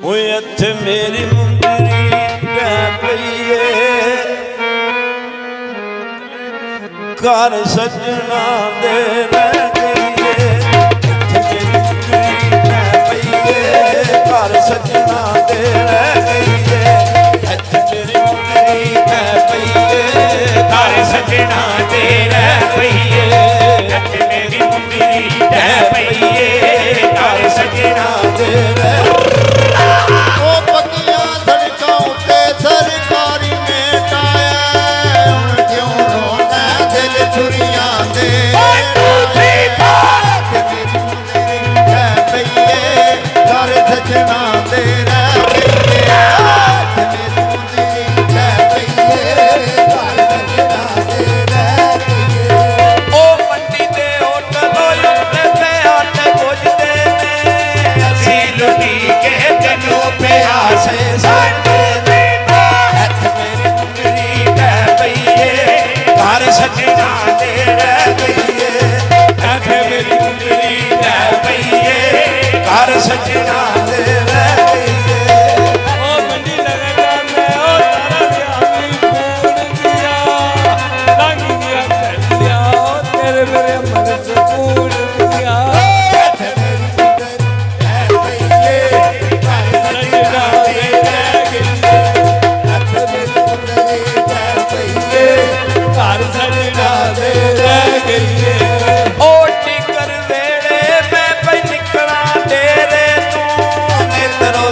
ਓਏ ਇੱਥੇ ਮੇਰੀ ਮੁੰਦਰੀ ਪੈ ਪਈ ਏ, ਘਰ ਸੱਜਣਾ ਦੇ ਰਹਿ ਗਈ ਏ। ਇੱਥੇ ਮੇਰੀ ਮੁੰਦਰੀ ਪੈ ਪਈ ਏ, ਘਰ ਸੱਜਣਾ ਦੇ ਰਹਿ ਗਈ ਏ। ਇੱਥੇ ਮੇਰੀ ਮੁੰਦਰੀ ਪੈ ਪਈ ਏ, ਘਰ ਸੱਜਣਾ ਦੇ ਰਹਿ ਪਈ ਏ। ਇੱਥੇ ਮੇਰੀ ਮੁੰਦਰੀ ਪੈ ਪਈ ਏ, ਘਰ ਸੱਜਣਾ ਦੇ ਰਹਿ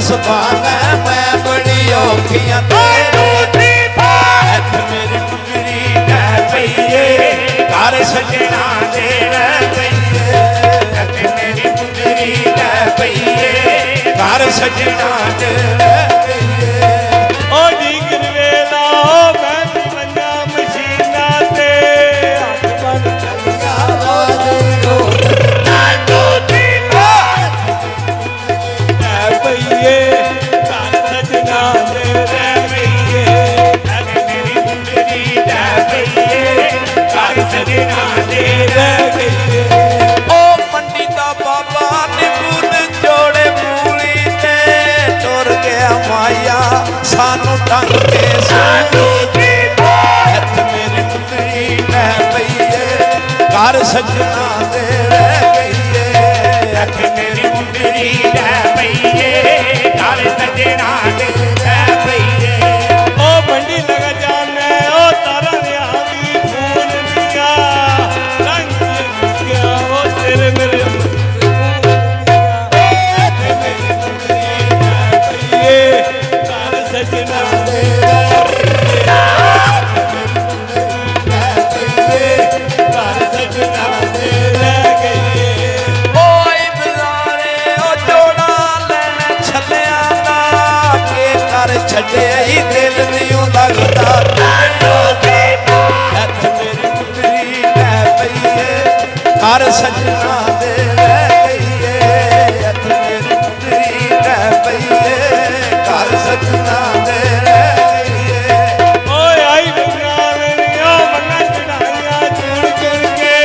मैं बड़ी औखियां तेरे इत्थे मेरी मुंदरी पै पई ए, घर सजना दे रह गई ए। इत्थे मेरी मुंदरी पै पई ए, घर सजना दे रह गई ए। ओ ढींगर वेला मैं मंजा मशीना ते हथ बन चलिया आवाज़ सानू टंग के सानू इत्थे मेरी मुंदरी पै पई ए, घर सजना दे रह गई ए। इत्थे मेरी मुंदरी पै पई ए, घर सजना दे रह गई ए। ओ मंडी लगा जाने ओ तारा दी फूल दिया रंग गया ओ तेरे मेरे छड्डिया ही दिल नहीं लगदा इत्थे मेरी मुंदरी पै पई ए, घर सजना दे रह गई ए। इत्थे मेरी मुंदरी पै पई ए, घर सजना दे रह गई ए। ओए आई बंगाल ओ मन्ना चढ़ाइया चुन चुन के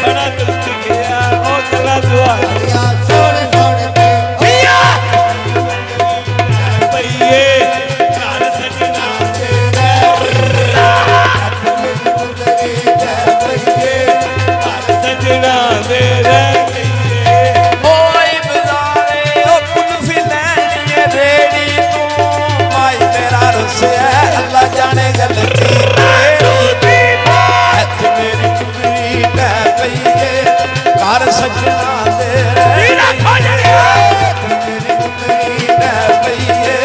बड़ा दुख गया ओ गला दुआरिया सोने सोने पे पिया पईए जाने गलती तेरी इत्थे मेरी मुंदरी पै पई ए, घर सजना दे रह गई ए। इत्थे मेरी मुंदरी पै पई ए,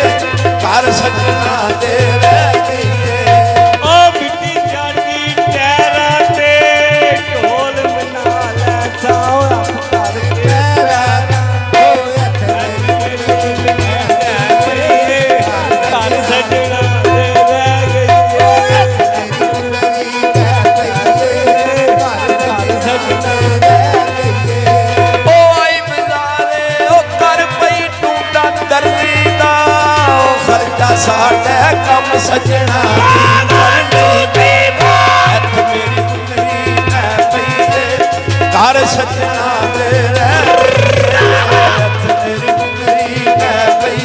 घर सजना दे रह गई ए। ओ मिट्टी जागी टैरा ते ढोल बना लै सावरा घर तेरा ओ इत्थे मेरी मुंदरी पै पई ए, घर सजना साडे कम सजना इत्थे मेरी मुंदरी पै पई ए, घर सजना दे रह गई ए। इत्थे मेरी मुंदरी पै पई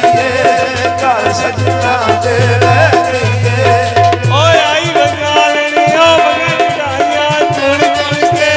ਸਜਣਾ ਦੇ ਰਹਿ ਗਈਏ ਓਏ ਆਈ ਬੰਗਾਲਣੀ ਓ ਮੰਗੇ ਚੜਾਈਆਂ ਚੁਣ ਚੁਣ ਕੇ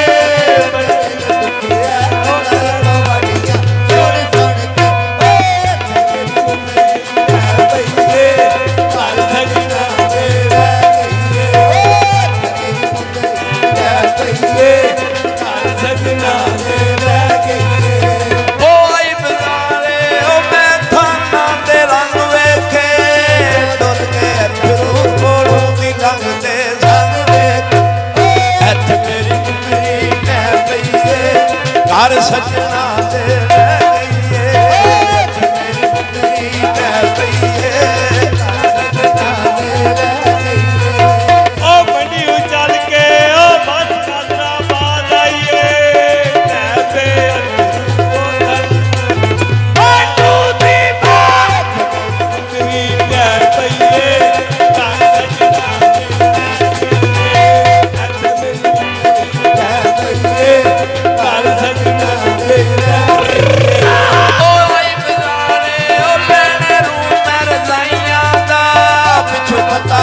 ਘਰ ਸਜਣਾ ਦੇ ਰਹਿ ਗਈਏ ਮੇਰੀ ਮੁੰਦਰੀ ਲੈ ਪਈਏ ਸਜਣਾ ਦੇ ਰਹਿ ਗਈਏ ਓ ਮੰਡੀ ਚੱਲ ਕੇ ਓ ਬੱਸ ਕਾਦਰਾ ਬਾਦ ਆਈਏ ਲੈ ਪੇ ਅੰਦੂ ਦੀ ਬਾਤ ਮੁੰਦਰੀ ਲੈ ਪਈਏ ਘਰ ਸਜਣਾ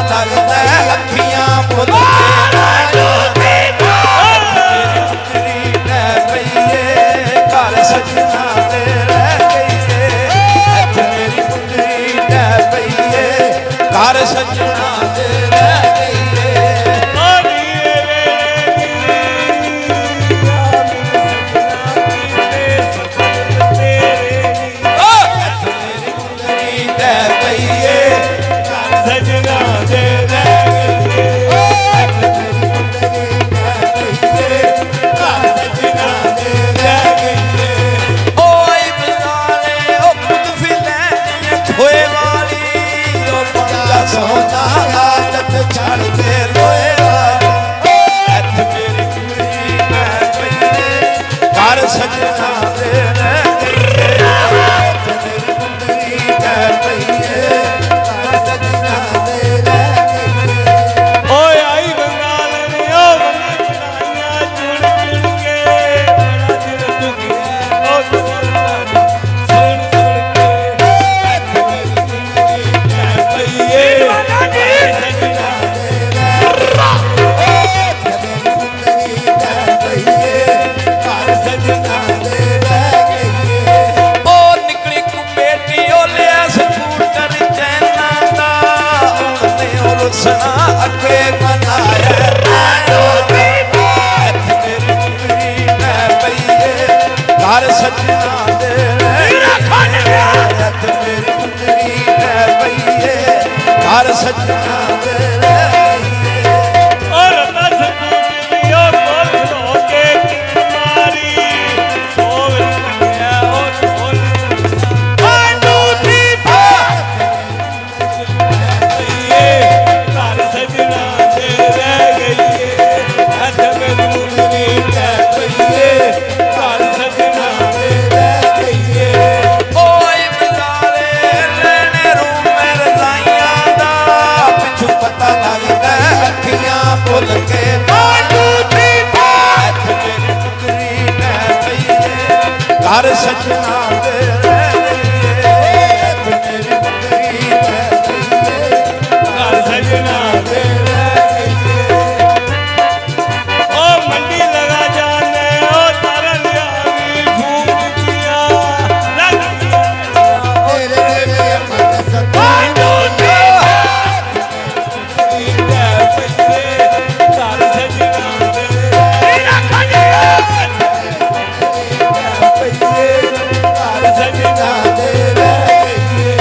ਲੱਗਦਾ ਅੱਖੀਆਂ ਪੁੱਤ ਕੇ ਮੇਰੀ ਲੈ ਪਈਏ ਘਰ ਸਜਣਾ ਦੇ ਰਹਿ ਗਈਏ ਮੇਰੀ ਮੁੰਦਰੀ ਲੈ ਪਈਏ ਘਰ ਸਜਣਾ ਦੇ ਰਹਿ ਗਈਏ ਮੇਰੀ ਮੁੰਦਰੀ ਲੈ ਪਈਏ ਸਜਣਾ ਦੇ ਸੋਨਾ ਆਦਤ ਛੱਡ ਕੇ ਲੋਏ ਵਾਲੀ ਇੱਥੇ ਮੇਰੀ ਕੁੜੀ ਲੈ ਪਈਏ ਘਰ ਸਜਣਾ ਦੇ ਰਹਿ ਗਈਏ ਇੱਥੇ ਮੇਰੀ ਕੁੜੀ ਲੈ ਪਈਏ ਘਰ ਸਜਣਾ ਦੇ ਰਹਿ ਗਈਏ ਓਏ ਆਈ ਬੰਗਾਲਣੀ ਓ ਮੰਗੇ ਚੜਾਈਆਂ ਚੁਣ ਚੁਣ ਕੇ ਮੇਰਾ ਦਿਲ ਦੁਖਿਆ ਓ ਸੁਣ ਸੁਣ ਕੇ ਇੱਥੇ ਮੇਰੀ ਕੁੜੀ ਲੈ ਪਈਏ ਸੁਣਾ ਅੱਗੇ ਬਣਾਇਆ ਇੱਥੇ ਮੇਰੀ ਕੁੜੀ ਲੈ ਪਈਏ ਘਰ ਸਜਣਾ ਦੇ ਰਹਿ ਗਈਏ ਇੱਥੇ ਮੇਰੀ ਕੁੜੀ ਲੈ ਪਈਏ ਘਰ ਸਜਣਾ ਦੇ ਰਹਿ ਗਈਏ ਔਰ ਦਸ ਫੁੱਟ ਦੀ ਓ ਬੋਲ ਲੋ ਕੇ ਕਿੰਨ ਮਾਰੀ ਸੋਵ ਲੱਗਿਆ ਓ ਢੋਲ ਆਂਡੂ ਦੀ ਬਾਤ ਘਰ ਸਜਣਾ ਦੇ ਰਹਿ ਗਈਏ ਇੱਥੇ ਮੇਰੀ ਮੁੰਦਰੀ ਲੈ ਪਈਏ ਘਰ ਸਜਣਾ ਦੇ ਰਹਿ ਗਈਏ ਓਏ ਬਜ਼ਾਰੇ ਲੈਣੇ ਰੂਮੇ ਰਜ਼ਾਈਆਂ ਦਾ ਪਿੱਛੋਂ ਪਤਾ ਲੱਗਦਾ ਅੱਖੀਆਂ ਭੁੱਲ ਕੇ ਆਂਡੂ ਦੀ ਬਾਤ ਇੱਥੇ ਮੇਰੀ ਮੁੰਦਰੀ ਲੈ ਪਈਏ ਘਰ ਸਜਣਾ ਦੇ ਰਹਿ ਗਈਏ ਇੱਥੇ ਮੇਰੀ ਮੁੰਦਰੀ ਲੈ ਪਈਏ ਘਰ ਸਜਣਾ ਦੇ ਰਹਿ ਗਈਏ ਓ ਮੰਡੀ ਲਗਾ ਜਾਣੇ ਓ ਤਰਨ ਆਵੀ ਫੂਕ ਦੀਆਂ ਰੰਗ ਤੇਰੇ ਮੇਰੇ ਮਨ ਸਤਾ ਲੈ ਪਈਏ ਘਰ ਸਜਣਾ ਦੇ ਘਰ ਸਜਣਾ ਦੇ ਰਹਿ ਗਈਏ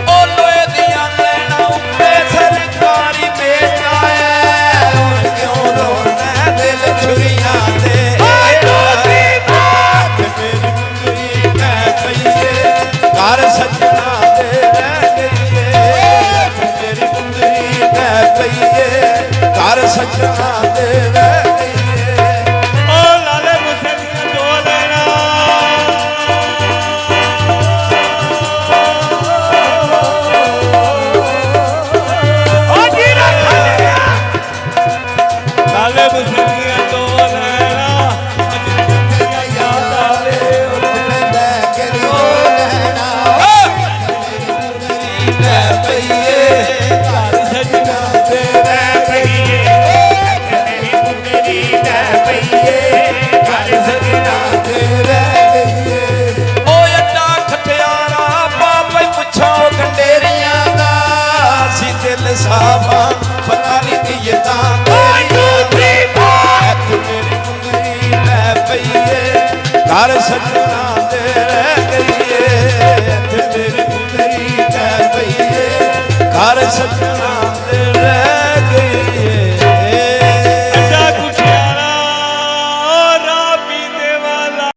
ਓ ਲੋਏ ਦੀਆਂ ਲੈਣਾ ਉੱਤੇ ਸਰਕਾਰੀ ਵੇਚ ਆਇਆ ਹੁਣ ਕਿਉਂ ਰੋਣਾ ਦਿਲ ਛੁਰੀਆਂ ਤੇ ਮੇਰੀ ਮੁੰਦਰੀ ਲੈ ਪਈਏ ਘਰ ਸਜਣਾ ਦੇ ਰਹਿ ਗਈਏ ਮੇਰੀ ਮੁੰਦਰੀ ਲੈ ਪਈਏ ਘਰ ਸਜਣਾ ਦੇ ਰਹਿ ਗਈਏ ਓ ਲਾਲੇ ਮੁਸਲੀਆਂ ਦੋ ਲੈਣਾ ਓ ਜੀ ਰੱਖ ਲਿਆ ਲਾਲੇ ਮੁਸਲੀਆਂ ਦੋ ਲੈਣਾ ਅੱਜ ਯਾਦ ਆਵੇ ਲੈ ਕੇ ਰੋ ਲੈਣਾ ਮੇਰੀ ਮੁੰਦਰੀ ਲੈ ਪਈਏ ਘਰ ਸਜਣਾ ਦੇ ਰਹਿ ਗਈਏ ਇੱਥੇ ਮੇਰੀ ਮੁੰਦਰੀ ਟਹਿ ਪਈਏ ਘਰ ਸਜਣਾ